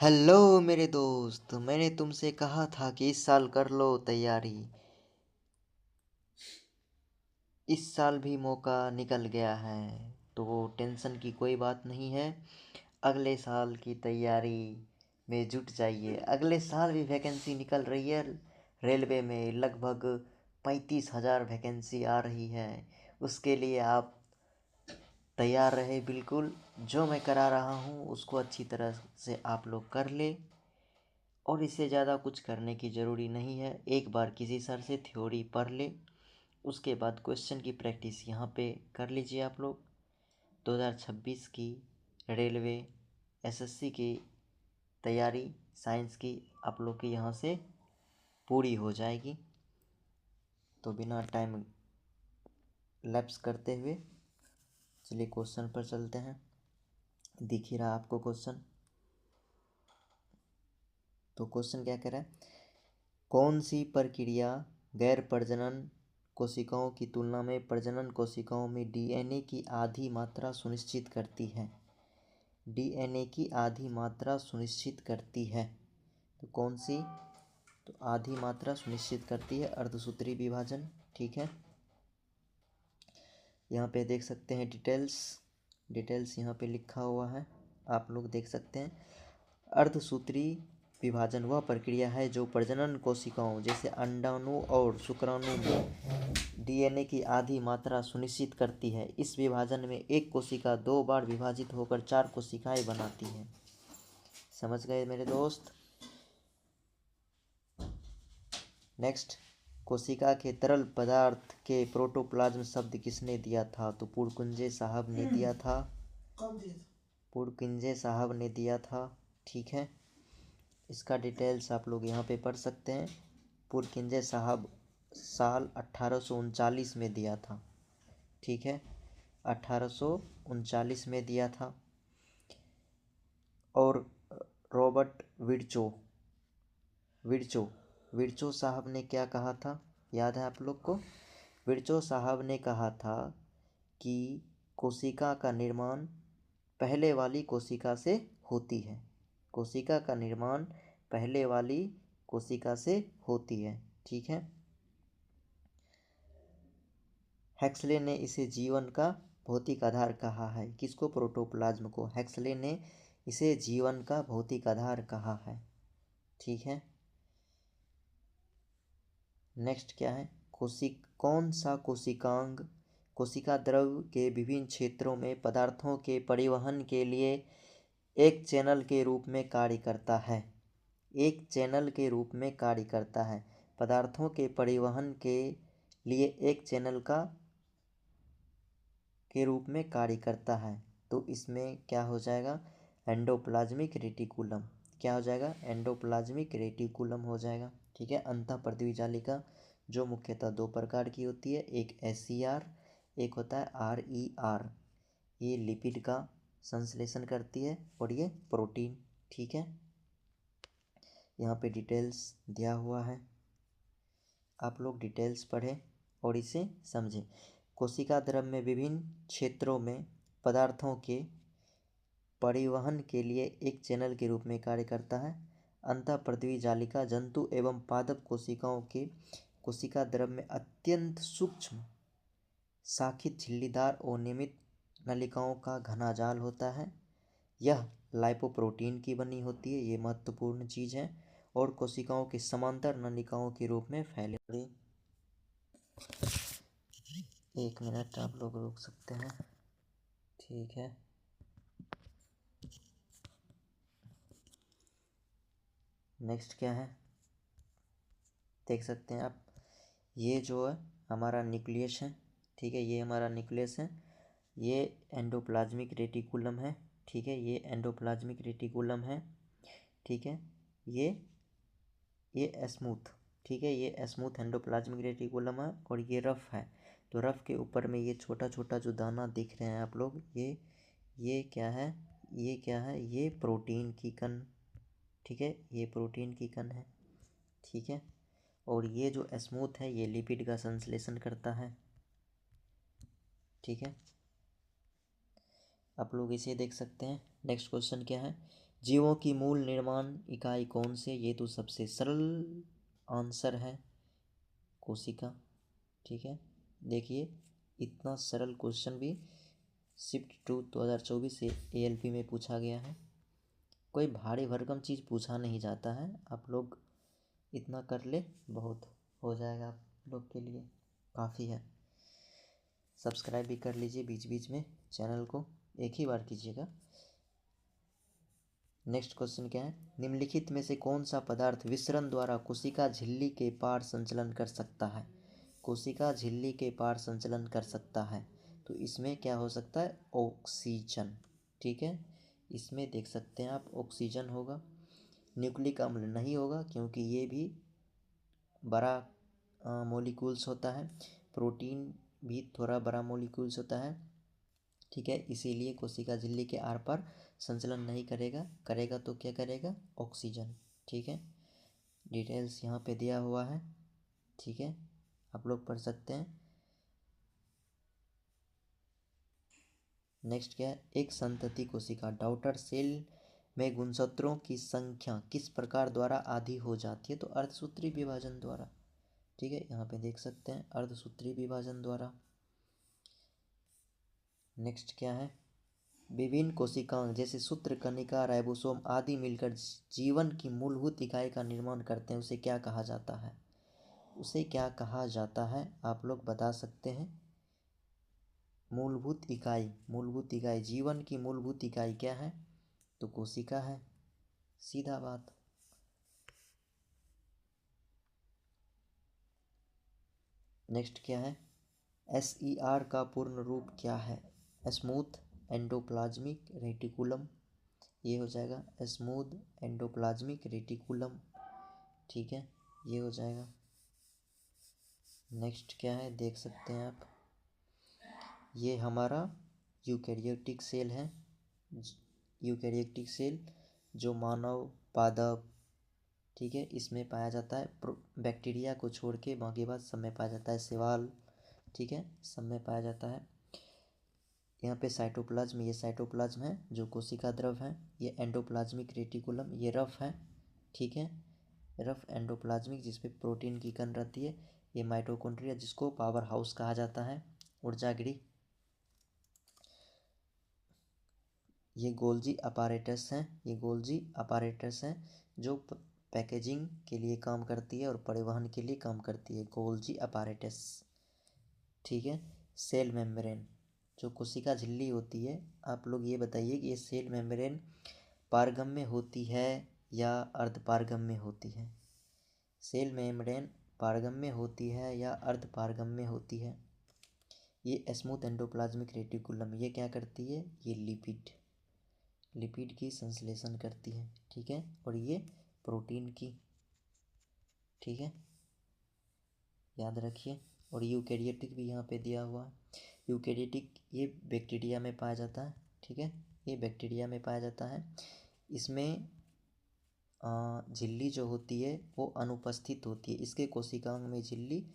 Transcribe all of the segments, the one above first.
Hello मेरे दोस्त, मैंने तुमसे कहा था कि इस साल कर लो तैयारी। इस साल भी मौका निकल गया है, तो वो टेंशन की कोई बात नहीं है। अगले साल की तैयारी में जुट जाइए। अगले साल भी वैकेंसी निकल रही है। रेलवे में लगभग 35,000 वैकेंसी आ रही है। उसके लिए आप तैयार रहे बिल्कुल। जो मैं करा रहा हूँ उसको अच्छी तरह से आप लोग कर ले, और इससे ज़्यादा कुछ करने की ज़रूरी नहीं है। एक बार किसी सर से थ्योरी पढ़ ले, उसके बाद क्वेश्चन की प्रैक्टिस यहाँ पे कर लीजिए आप लोग। 2026 की रेलवे एसएससी की तैयारी साइंस की आप लोग की यहाँ से पूरी हो जाएगी। तो बिना टाइम लैप्स करते हुए चलिए क्वेश्चन पर चलते हैं। दिख ही रहा आपको क्वेश्चन। तो क्वेश्चन क्या कह रहा है, कौन सी प्रक्रिया गैर प्रजनन कोशिकाओं की तुलना में प्रजनन कोशिकाओं में डीएनए की आधी मात्रा सुनिश्चित करती है? डीएनए की आधी मात्रा सुनिश्चित करती है, तो कौन सी? तो आधी मात्रा सुनिश्चित करती है अर्धसूत्री विभाजन। ठीक है, यहाँ पे देख सकते हैं डिटेल्स यहाँ पे लिखा हुआ है, आप लोग देख सकते हैं। अर्धसूत्री विभाजन वह प्रक्रिया है जो प्रजनन कोशिकाओं जैसे अंडाणु और शुक्राणु में डीएनए की आधी मात्रा सुनिश्चित करती है। इस विभाजन में एक कोशिका 2 बार विभाजित होकर 4 कोशिकाएं बनाती है। समझ गए मेरे दोस्त? नेक्स्ट, कोशिका के तरल पदार्थ के प्रोटोप्लाज्म शब्द किसने दिया था? तो पुरकुंजे साहब ने दिया था। पुरकुंजे साहब ने दिया था। ठीक है, इसका डिटेल्स आप लोग यहाँ पे पढ़ सकते हैं। पुरकुंजे साहब साल 1839 में दिया था। ठीक है, 1839 में दिया था। और रॉबर्ट विर्चो साहब ने क्या कहा था, याद है आप लोग को? विर्चो साहब ने कहा था कि कोशिका का निर्माण पहले वाली कोशिका से होती है। कोशिका का निर्माण पहले वाली कोशिका से होती है। ठीक है, हेक्सले ने इसे जीवन का भौतिक आधार कहा है। किसको? प्रोटोप्लाज्म को। हेक्सले ने इसे जीवन का भौतिक आधार कहा है। ठीक है, नेक्स्ट क्या है, कौन सा कोशिका द्रव के विभिन्न क्षेत्रों में पदार्थों के परिवहन के लिए एक चैनल के रूप में कार्य करता है? एक चैनल के रूप में कार्य करता है। पदार्थों के परिवहन के लिए एक चैनल के रूप में कार्य करता है। तो इसमें क्या हो जाएगा? Endoplasmic reticulum. क्या हो जाएगा? एंडोप्लाज्मिक रेटिकुलम हो जाएगा। ठीक है, अंतःपृथ्वी जालिका जो मुख्यतः 2 प्रकार की होती है, एक SCR, एक होता है RER। ये लिपिड का संश्लेषण करती है और ये प्रोटीन। ठीक है, यहाँ पे डिटेल्स दिया हुआ है, आप लोग डिटेल्स पढ़ें और इसे समझें। कोशिका द्रव में विभिन्न क्षेत्रों में पदार्थों के परिवहन के लिए एक चैनल के रूप में कार्य करता है। अंतःपृथ्वी जालिका जंतु एवं पादप कोशिकाओं के कोशिका द्रव में अत्यंत सूक्ष्म शाखित झिल्लीदार और नियमित नलिकाओं का घना जाल होता है। यह लाइपोप्रोटीन की बनी होती है, ये महत्वपूर्ण चीज़ है, और कोशिकाओं के समांतर नलिकाओं के रूप में फैले। 1 मिनट आप लोग रुक सकते हैं। ठीक है, नेक्स्ट क्या है देख सकते हैं आप। ये जो है हमारा न्यूक्लियस है। ठीक है, ये हमारा न्यूक्लियस है। ये एंडोप्लाज्मिक रेटिकुलम है। ठीक है, ये एंडोप्लाज्मिक रेटिकुलम है। ठीक है, ये स्मूथ। ठीक है, ये स्मूथ एंडोप्लाज्मिक रेटिकुलम है और ये रफ है। तो रफ के ऊपर में ये छोटा छोटा जो दाना दिख रहे हैं आप लोग, ये क्या है? ये क्या है? ये प्रोटीन की कण। ठीक है, ये प्रोटीन की कण है। ठीक है, और ये जो स्मूथ है ये लिपिड का संश्लेषण करता है। ठीक है, आप लोग इसे देख सकते हैं। नेक्स्ट क्वेश्चन क्या है, जीवों की मूल निर्माण इकाई कौन से? ये तो सबसे सरल आंसर है, कोशिका। ठीक है, देखिए इतना सरल क्वेश्चन भी शिफ्ट टू 2024 से ALP में पूछा गया है। कोई भारी भरकम चीज़ पूछा नहीं जाता है। आप लोग इतना कर ले, बहुत हो जाएगा आप लोग के लिए, काफ़ी है। सब्सक्राइब भी कर लीजिए बीच बीच में चैनल को, एक ही बार कीजिएगा। नेक्स्ट क्वेश्चन क्या है? निम्नलिखित में से कौन सा पदार्थ विसरण द्वारा कोशिका झिल्ली के पार संचलन कर सकता है? कोशिका झिल्ली के पार संचलन कर सकता है, तो इसमें क्या हो सकता है? ऑक्सीजन। ठीक है, इसमें देख सकते हैं आप, ऑक्सीजन होगा। न्यूक्लिक अम्ल नहीं होगा, क्योंकि ये भी बड़ा मॉलिक्यूल्स होता है। प्रोटीन भी थोड़ा बड़ा मॉलिक्यूल्स होता है। ठीक है, इसीलिए कोशिका झिल्ली के आर पार संचलन नहीं करेगा। करेगा तो क्या करेगा? ऑक्सीजन। ठीक है, डिटेल्स यहाँ पे दिया हुआ है। ठीक है, आप लोग पढ़ सकते हैं। नेक्स्ट क्या है? एक संतति कोशिका डॉटर सेल में गुणसूत्रों की संख्या किस प्रकार द्वारा आधी हो जाती है? तो अर्धसूत्री विभाजन द्वारा। ठीक है, यहाँ पे देख सकते हैं, अर्धसूत्री विभाजन द्वारा। नेक्स्ट क्या है? विभिन्न कोशिकांग जैसे सूत्र, कणिका, राइबोसोम आदि मिलकर जीवन की मूलभूत इकाई का निर्माण करते हैं, उसे क्या कहा जाता है? उसे क्या कहा जाता है? आप लोग बता सकते हैं। मूलभूत इकाई, मूलभूत इकाई, जीवन की मूलभूत इकाई क्या है? तो कोशिका है, सीधा बात। नेक्स्ट क्या है? SER का पूर्ण रूप क्या है? स्मूथ एंडोप्लाज्मिक रेटिकुलम, ये हो जाएगा स्मूथ एंडोप्लाज्मिक रेटिकुलम। ठीक है, ये हो जाएगा। नेक्स्ट क्या है? देख सकते हैं आप, ये हमारा यूकैरियोटिक सेल है। यूकैरियोटिक सेल जो मानव, पादप, ठीक है, इसमें पाया जाता है। बैक्टीरिया को छोड़ के बाकी बात सब में पाया जाता है। शैवाल, ठीक है, सब में पाया जाता है। यहाँ पे साइटोप्लाज्म, ये साइटोप्लाज्म है जो कोशिका द्रव है। ये एंडोप्लाज्मिक रेटिकुलम, ये रफ है। ठीक है, रफ एंडोप्लाज्मिक जिसपे प्रोटीन की कण रहती है। ये माइटोकॉन्ड्रिया जिसको पावर हाउस कहा जाता है, ऊर्जागृह। ये गोल्जी अपैरेटस हैं, ये गोल्जी अपैरेटस हैं जो पैकेजिंग के लिए काम करती है और परिवहन के लिए काम करती है, गोल्जी अपैरेटस। ठीक है, सेल मेम्ब्रेन, जो कोशिका झिल्ली होती है, आप लोग ये बताइए कि ये सेल मेम्ब्रेन पारगम्य होती है या अर्धपारगम्य होती है? सेल मेम्ब्रेन पारगम्य होती है या अर्धपारगम्य होती है? ये स्मूथ एंडोप्लाज्मिक रेटिकुलम ये क्या करती है? ये लिपिड की संश्लेषण करती है। ठीक है, और ये प्रोटीन की। ठीक है, याद रखिए। और यूकैरियोटिक भी यहाँ पे दिया हुआ है। यूकैरियोटिक ये बैक्टीरिया में पाया जाता है। ठीक है, ये बैक्टीरिया में पाया जाता है। इसमें झिल्ली जो होती है वो अनुपस्थित होती है, इसके कोशिकांग में झिल्ली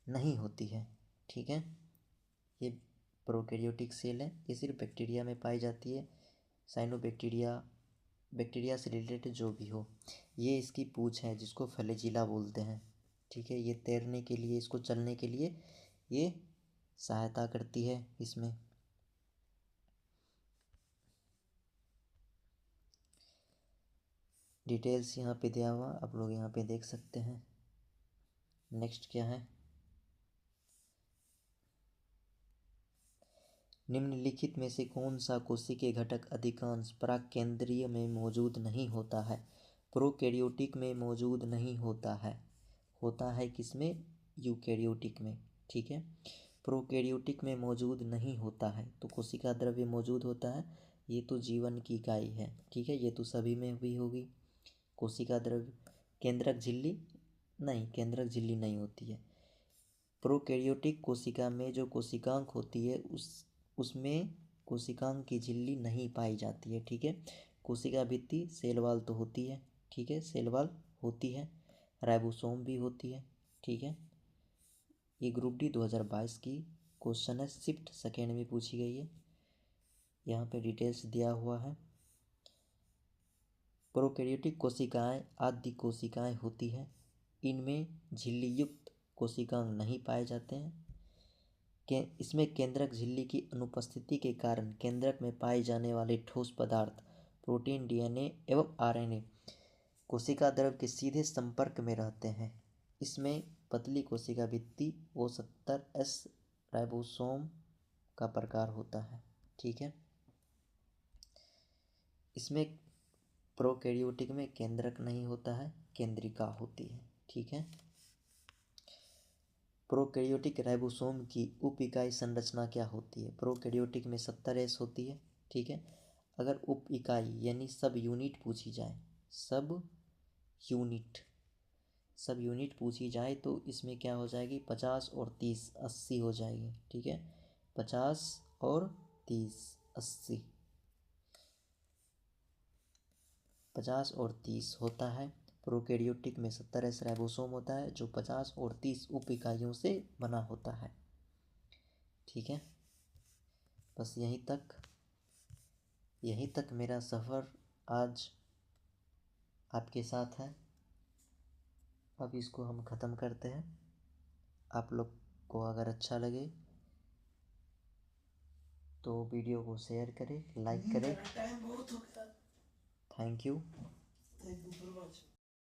नहीं होती है। ठीक है, ये प्रोकैरियोटिक सेल है, ये सिर्फ बैक्टीरिया में पाई जाती है। साइनोबैक्टीरिया, बैक्टीरिया से रिलेटेड जो भी हो। ये इसकी पूंछ है जिसको फ्लैजिला बोलते हैं। ठीक है, ये तैरने के लिए, इसको चलने के लिए ये सहायता करती है इसमें। डिटेल्स यहाँ पे दिया हुआ, आप लोग यहाँ पे देख सकते हैं। नेक्स्ट क्या है? निम्नलिखित में से कौन सा कोशिकीय घटक अधिकांश परागकेंद्रीय में मौजूद नहीं होता है? प्रोकैरियोटिक में मौजूद नहीं होता है। होता है किसमें? यूकैरियोटिक में। ठीक है, प्रोकैरियोटिक में मौजूद नहीं होता है। तो कोशिका द्रव्य मौजूद होता है, ये तो जीवन की इकाई है। ठीक है, ये तो सभी में भी होगी कोशिका द्रव्य। केंद्रक झिल्ली नहीं, केंद्रक झिल्ली नहीं होती है। प्रोकैरियोटिक कोशिका में जो कोशिकांग होती है उसमें कोशिकांग की झिल्ली नहीं पाई जाती है। ठीक है, कोशिका भित्ति सेल वॉल तो होती है। ठीक है, सेल वॉल होती है, राइबोसोम भी होती है। ठीक है, ये ग्रुप डी 2022 की क्वेश्चन है, शिफ्ट सेकेंड में पूछी गई है। यहाँ पे डिटेल्स दिया हुआ है। प्रोकैरियोटिक कोशिकाएं आद्य कोशिकाएं होती हैं। इनमें झिल्ली युक्त कोशिकांग नहीं पाए जाते हैं। इसमें केंद्रक झिल्ली की अनुपस्थिति के कारण केंद्रक में पाए जाने वाले ठोस पदार्थ प्रोटीन, डीएनए एवं आरएनए कोशिका द्रव के सीधे संपर्क में रहते हैं। इसमें पतली कोशिका भित्ति O70S राइबोसोम का प्रकार होता है। ठीक है। इसमें प्रोकैरियोटिक में केंद्रक नहीं होता है, केंद्रिका होती है। ठीक है। प्रोकैरियोटिक राइबोसोम की उप इकाई संरचना क्या होती है? प्रोकैरियोटिक में 70S होती है। ठीक है। अगर उप इकाई यानी सब यूनिट पूछी जाए, सब यूनिट पूछी जाए तो इसमें क्या हो जाएगी? 50 और 30 80 हो जाएगी। ठीक है। 50 और 30 80, 50 और 30 होता है। प्रोकैरियोटिक में 70S राइबोसोम होता है जो 50 और 30 उप इकाइयों से बना होता है। ठीक है। बस यहीं तक मेरा सफ़र आज आपके साथ है। अब इसको हम ख़त्म करते हैं। आप लोग को अगर अच्छा लगे तो वीडियो को शेयर करें, लाइक करें। Thank you.